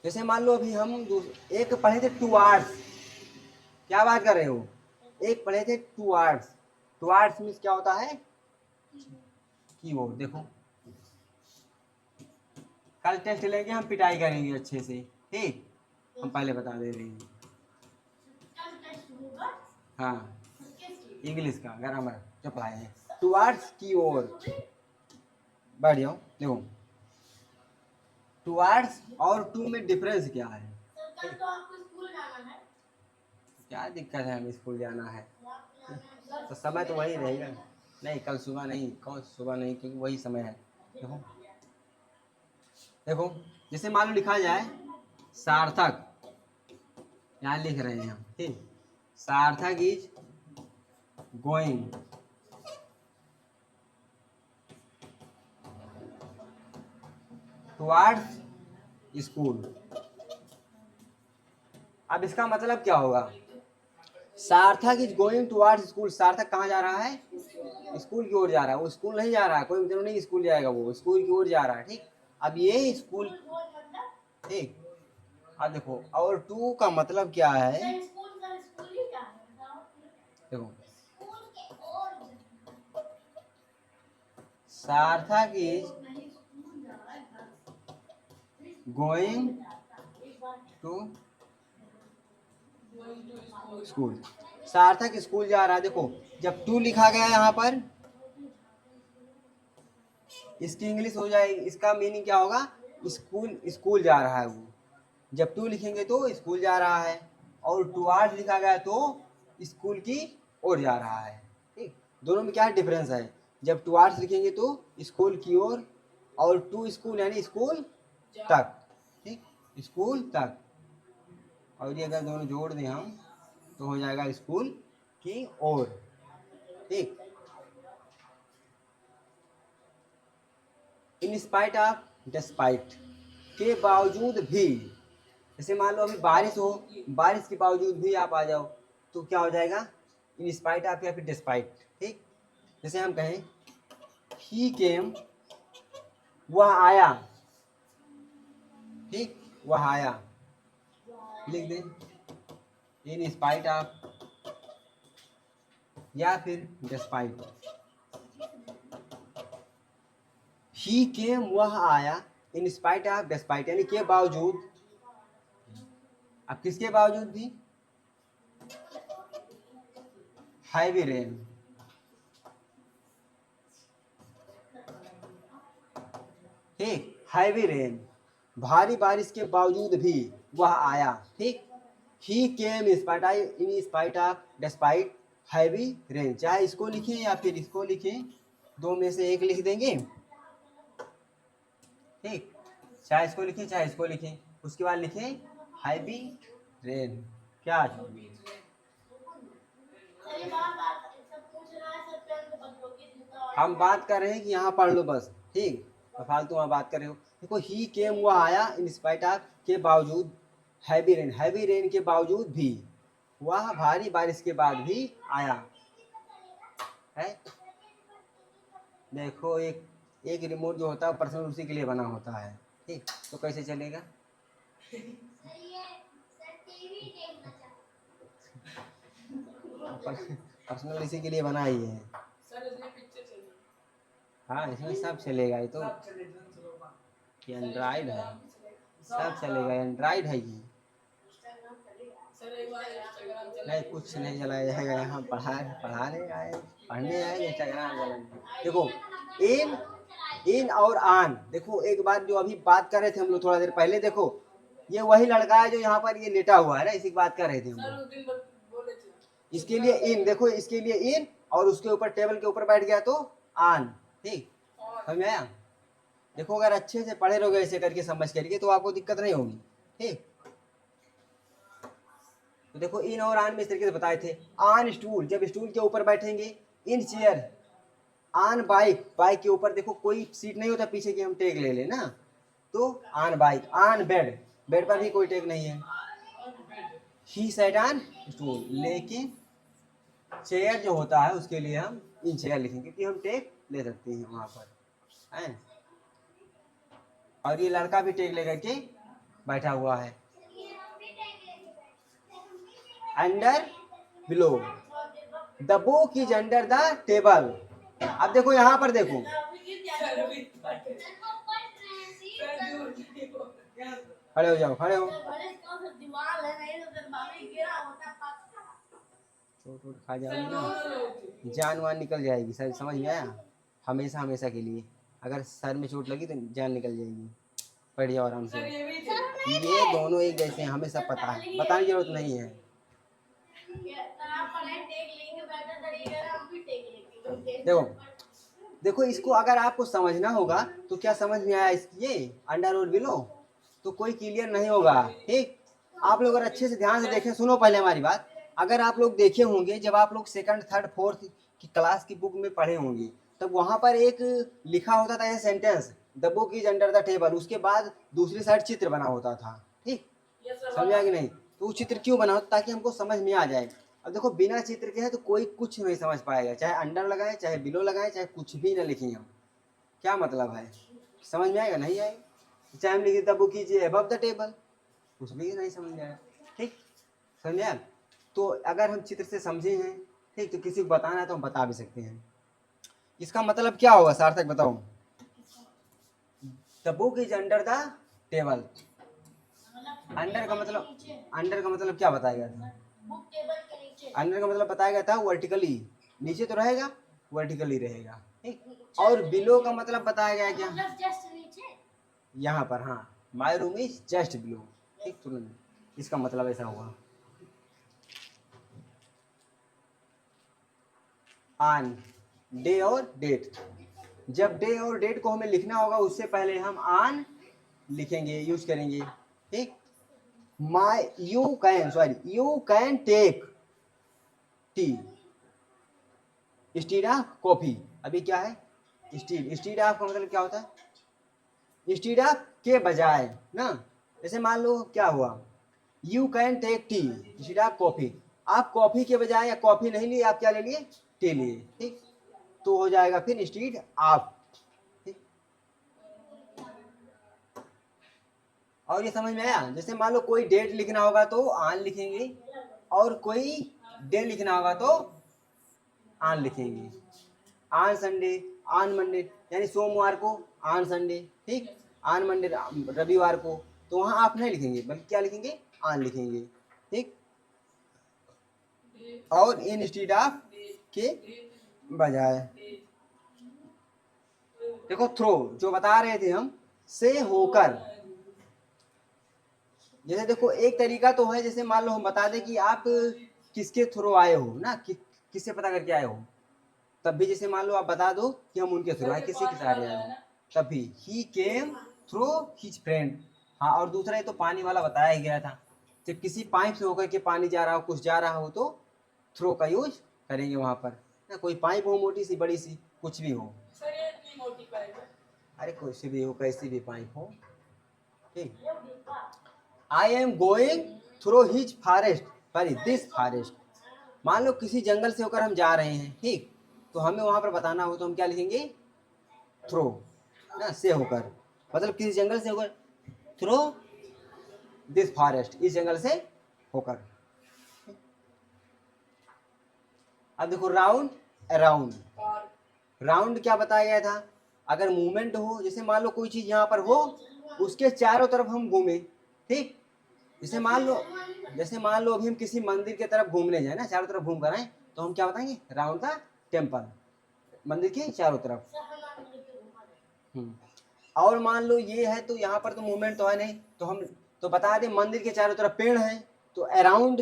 जैसे मान लो अभी हम एक पढ़े थे टुवार्ड्स, क्या बात कर रहे हो, एक पढ़े थे टुवार्ड्स, टुवार्ड्स मीन्स क्या होता है, कीबोर्ड। देखो कल टेस्ट लेंगे हम, पिटाई करेंगे अच्छे से। ठीक, हम पहले बता दे रहे हैं। हाँ, इंग्लिश का ग्रामर जो पढ़ाए हैं, टुवार्ड्स की ओर, बैठ जाओ। देखो टुवार्ड्स और टू में डिफरेंस क्या है, क्या दिक्कत है, हमें स्कूल जाना है तो समय तो वही रहेगा। नहीं कल सुबह नहीं, कौन सुबह नहीं, क्योंकि वही समय है। देखो देखो, जैसे मान लो लिखा जाए सार्थक, यहाँ लिख रहे हैं हम। ठीक, सार्थक इज गोइंग टुवार्ड्स स्कूल। अब इसका मतलब क्या होगा, सार्थक इज गोइंग टुवार्ड्स स्कूल, सार्थक कहाँ जा रहा है, स्कूल की ओर जा रहा है। वो स्कूल नहीं जा रहा है, कोई जरूर नहीं स्कूल जाएगा, वो स्कूल की ओर जा रहा है। ठीक, अब ये स्कूल, ठीक, अब देखो और टू का मतलब क्या है, देखो सार्थक इज गोइंग टू स्कूल, सार्थक स्कूल जा रहा है। देखो जब टू लिखा गया यहाँ पर, इसकी इंग्लिश हो जाएगी, इसका मीनिंग क्या होगा, स्कूल, स्कूल जा रहा है वो। जब टू लिखेंगे तो स्कूल जा रहा है, और टुवार्ड्स लिखा गया तो स्कूल की ओर जा रहा है। ठीक, दोनों में क्या डिफरेंस है, जब टुवार्ड्स लिखेंगे तो स्कूल की ओर, और टू स्कूल यानी स्कूल तक। ठीक, स्कूल तक, और ये अगर दोनों जोड़ दें हम तो हो जाएगा स्कूल की ओर। ठीक, इन स्पाइट ऑफ, डिस्पाइट, के बावजूद भी, जैसे मान लो अभी बारिश हो, बारिश के बावजूद भी आप आ जाओ तो क्या हो जाएगा, इन स्पाइट ऑफ या फिर डिस्पाइट। ठीक, जैसे हम कहें ही केम, वह आया। ठीक, वह आया, लिख दें इन स्पाइट ऑफ या फिर डिस्पाइट। ही केम, वह आया, इन स्पाइट ऑफ, डिस्पाइट, यानी के बावजूद। अब किसके बावजूद भी, हैवी रेन। ठीक, हैवी रेन, भारी बारिश के बावजूद भी वह आया। ठीक, he came in spite of, despite heavy rain. चाहे इसको लिखें या फिर इसको लिखें, दो में से एक लिख देंगे। ठीक, चाहे इसको लिखें चाहे इसको लिखें, उसके बाद लिखें हैवी रेन। क्या हम बात कर रहे हैं कि यहाँ पढ़ लो बस। ठीक, फालतू वहाँ बात कर रहे हो। देखो ही केम, वह आया, इन स्पाइट ऑफ, के बावजूद, हैवी रेन, हैवी रेन के बावजूद भी, वह भारी बारिश के बाद भी आया है। देखो एक एक रिमोट जो होता है पर्सनल उसी के लिए बना होता है। ठीक, तो कैसे चलेगा? पर्सनल इसी के लिए बना ही है। हाँ, इसमें सब चलेगा। ये तो एंड्रॉइड है, सब चलेगा, एंड्रॉइड है ये। नहीं, कुछ नहीं चलाया जाएगा यहाँ। पढ़ाने आए, पढ़ने आए, इंस्टाग्राम चलाएंगे। देखो इन, इन और आन, देखो एक बात जो अभी बात कर रहे थे हम लोग थोड़ा देर पहले, देखो ये वही लड़का है जो यहाँ पर ये लेटा हुआ है ना, इसी की बात कर रहे थे हम लोग। इसके लिए इन, देखो इसके लिए इन, और उसके ऊपर टेबल के ऊपर बैठ गया तो आन। ठीक, समझ में आया? देखो अगर अच्छे से पढ़े रहोगे ऐसे करके समझ करके तो आपको दिक्कत नहीं होगी। ठीक, तो देखो इन और आन में इस तरीके से बताए थे। आन स्टूल, जब स्टूल के ऊपर बैठेंगे। इन चेयर, आन बाइक, बाइक के ऊपर देखो कोई सीट नहीं होता पीछे की, हम टेक ले लेना तो आन बाइक। आन बेड, बेड पर भी कोई टेक नहीं है। ही सेट ऑन स्टूल, लेकिन चेयर जो होता है उसके लिए हम इन चेयर लिखेंगे क्योंकि हम टेक ले सकते हैं वहां पर है। और ये लड़का भी टेक लेकर के बैठा हुआ है। Under, below, the book is under the table. अब देखो यहाँ पर देखो, खड़े हो जाओ, खड़े हो। चोट वोट खा जाओगी ना, जान वान निकल जाएगी। सर समझ में आया? हमेशा हमेशा के लिए अगर सर में चोट लगी तो जान निकल जाएगी। बैठ जाओ आराम से। ये दोनों एक जैसे हैं, हमें सब पता है, बताने की जरूरत नहीं है। देखो देखो इसको अगर आपको समझना होगा तो क्या समझ में आया इसकी, ये अंडर और बिलो तो कोई क्लियर नहीं होगा। ठीक, आप लोग अगर अच्छे से ध्यान से देखें, सुनो पहले हमारी बात। अगर आप लोग देखे होंगे जब आप लोग सेकंड थर्ड फोर्थ की क्लास की बुक में पढ़े होंगे तब वहां पर एक लिखा होता था ये sentence, the book is under the table, उसके बाद दूसरी साइड चित्र बना होता था। ठीक, समझा कि नहीं? तो वो चित्र क्यों बना होता ताकि हमको समझ में आ जाए। अब देखो बिना चित्र के है तो कोई कुछ नहीं समझ पाएगा, चाहे अंडर लगाए चाहे बिलो लगाए चाहे कुछ भी ना लिखें हम, क्या मतलब है, समझ में आएगा? नहीं आएगा। चाहे हम लिखे the book is above the table, कुछ भी नहीं समझ में आएगा। ठीक, समझ में? तो अगर हम चित्र से समझे हैं, ठीक, तो किसी को बताना है तो हम बता भी सकते हैं। इसका मतलब क्या होगा सार्थक बताओ? The book is under the table. Under का मतलब, अंडर का मतलब क्या बताया गया था? अंडर का मतलब बताया गया था वर्टिकली, नीचे तो रहेगा, वर्टिकली रहेगा। ठीक, और बिलो का मतलब बताया गया क्या? यहाँ पर, हाँ, my room is just below. ठीक, तुरंत इसका मतलब ऐसा हुआ। ऑन, डे और डेट, जब डे और डेट को हमें लिखना होगा उससे पहले हम ऑन लिखेंगे, यूज करेंगे। ठीक, you can take tea instead of coffee. अभी क्या है, इंस्टीड ऑफ का मतलब क्या होता है, इंस्टीड ऑफ के बजाय ना। जैसे मान लो क्या हुआ, you can take tea instead of coffee, आप कॉफी के बजाय या कॉफी नहीं लिए, आप क्या ले लिए, टी लिए, ठीक। तो हो जाएगा फिर इंस्टीड ऑफ, ठीक। और ये समझ में आया, जैसे मान लो कोई डेट लिखना होगा तो आन लिखेंगे, और कोई डे लिखना होगा तो आन लिखेंगे। आन संडे, आन मंडे, यानी सोमवार को आन संडे, ठीक। आन मंडे रविवार को, तो वहां आप नहीं लिखेंगे बल्कि क्या लिखेंगे, आन लिखेंगे, ठीक। और इंस्टीड ऑफ के बजाय। देखो थ्रो जो बता रहे थे हम, से होकर। जैसे देखो एक तरीका तो है, जैसे मान लो हम बता दें कि आप किसके थ्रू आए हो ना, किससे पता करके आए हो, तब भी जैसे मान लो आप बता दो कि हम उनके थ्रू आए, किससे किस आ रहे हैं, तब भी ही केम थ्रू हिज फ्रेंड। हाँ, और दूसरा ये तो पानी वाला बताया ही गया था, जब किसी पाइप से होकर के पानी जा रहा हो, कुछ जा रहा हो, तो थ्रो का यूज करेंगे वहां पर ना। कोई पाइप हो मोटी सी बड़ी सी, कुछ भी हो, अरे कुछ भी हो, कैसी भी पाइप हो, ठीक। आई am going through his forest, sorry this forest. मान लो किसी जंगल से होकर हम जा रहे हैं, ठीक। तो हमें वहां पर बताना हो तो हम क्या लिखेंगे, थ्रो ना, से होकर, मतलब किसी जंगल से होकर, थ्रू दिस फॉरेस्ट, इस जंगल से होकर। अब देखो राउंड अराउंड, राउंड क्या बताया गया था, अगर मूवमेंट हो, जैसे मान लो कोई चीज यहाँ पर हो, उसके चारों तरफ हम घूमे, ठीक। जैसे मान लो अभी हम किसी मंदिर की तरफ घूमने जाए ना, चारों तरफ घूम कर आए, तो हम क्या बताएंगे, राउंड द टेम्पल, मंदिर के चारों तरफ। और मान लो ये है, तो यहाँ पर तो मूवमेंट तो है नहीं, तो हम तो बता दें मंदिर के चारों तरफ पेड़ हैं, तो अराउंड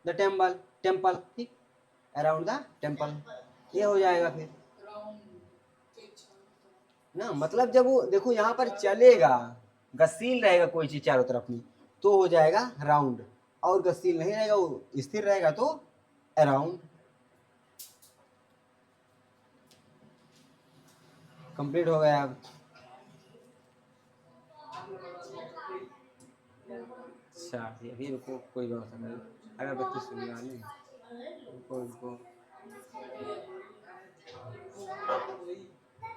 द टेम्पल, टेम्पल, ठीक, अराउंड द टेम्पल, ये हो जाएगा फिर ना। मतलब जब वो देखो यहाँ पर चलेगा, गतिशील रहेगा कोई चीज चारों तरफ में, तो हो जाएगा राउंड, और गतिशील नहीं रहेगा, वो स्थिर रहेगा तो अराउंड। कंप्लीट हो गया अब। अच्छा अभी रुको, कोई बात नहीं, अगर बच्चे सुनने वाले रुको रुको,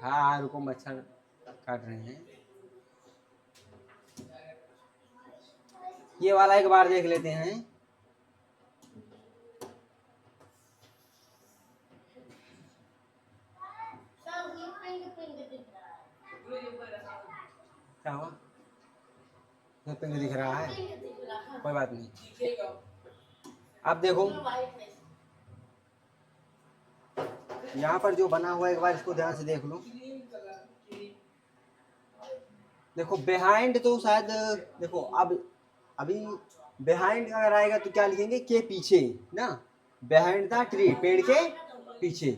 हाँ हाँ रुको, मच्छर काट रहे हैं। ये वाला एक बार देख लेते हैं। क्या हुआ, पिंक दिख रहा है, कोई बात नहीं। अब देखो यहाँ पर जो बना हुआ है, एक बार इसको ध्यान से देख लो। देखो बिहाइंड तो शायद, देखो अब अभी बिहाइंड अगर आएगा तो क्या लिखेंगे, के पीछे ना, बिहाइंड द ट्री, पेड़ के पीछे।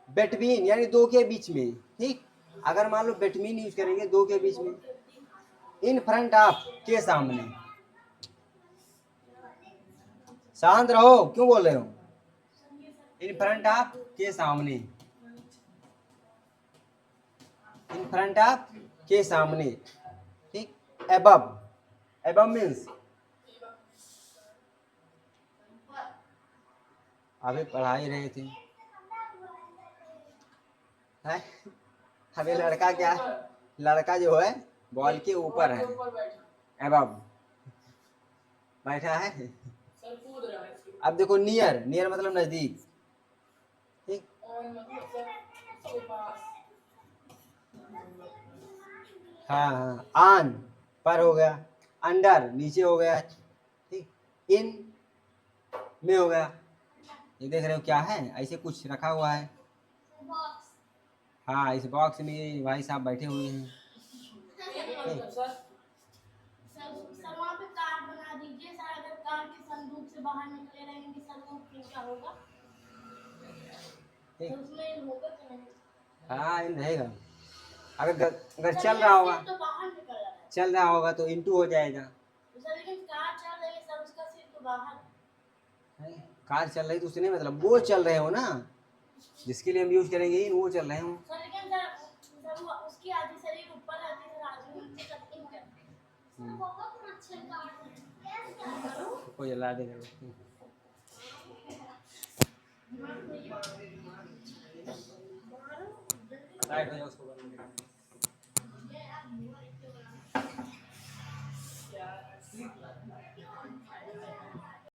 बेटवीन यानी दो के बीच में, ठीक। अगर मान लो बेटवीन यूज करेंगे, दो के बीच में। इन फ्रंट ऑफ, के सामने। शांत रहो, क्यों बोल रहे हो, इन फ्रंट ऑफ के सामने, इन फ्रंट ऑफ के सामने, ठीक। एबव, एबव मीन्स, अभी पढ़ा ही रहे थे, है? अभी लड़का क्या, लड़का जो है बॉल के ऊपर है, एबव बैठा है। अब देखो नियर, नियर मतलब नजदीक, ठीक। हाँ हाँ, आन पर हो गया, अंडर नीचे हो गया, ठीक। इन में हो गया। ये देख रहे हो क्या है, ऐसे कुछ रखा हुआ है, हाँ इस बॉक्स में भाई साहब बैठे हुए हैं, ठीक। सर वहाँ पे कार बना दीजिए सर, अगर कार के संदूक से बाहर निकले रहेंगे सर तो फिर क्या होगा, ठीक। तो उसमें होगा कि नहीं, हाँ इन रहेगा, अगर अगर चल रहा होगा, तो बाहर निकल रहा है चल रहा होगा तो इंटू हो जाएगा। सर, लेकिन कार बाहर है? कार चल रही तो उससे नहीं मतलब, वो चल रहे हो ना जिसके लिए हम यूज करेंगे, वो चल रहे हो। सर लेकिन सर वो उसकी आधी शरीर ऊपर आती है, सर आधी नीचे तक इन करते हैं। सर बहुत अच्छे कार्ड है। कोई जला दे करो। लाइट हो जाए उसको बंद कर।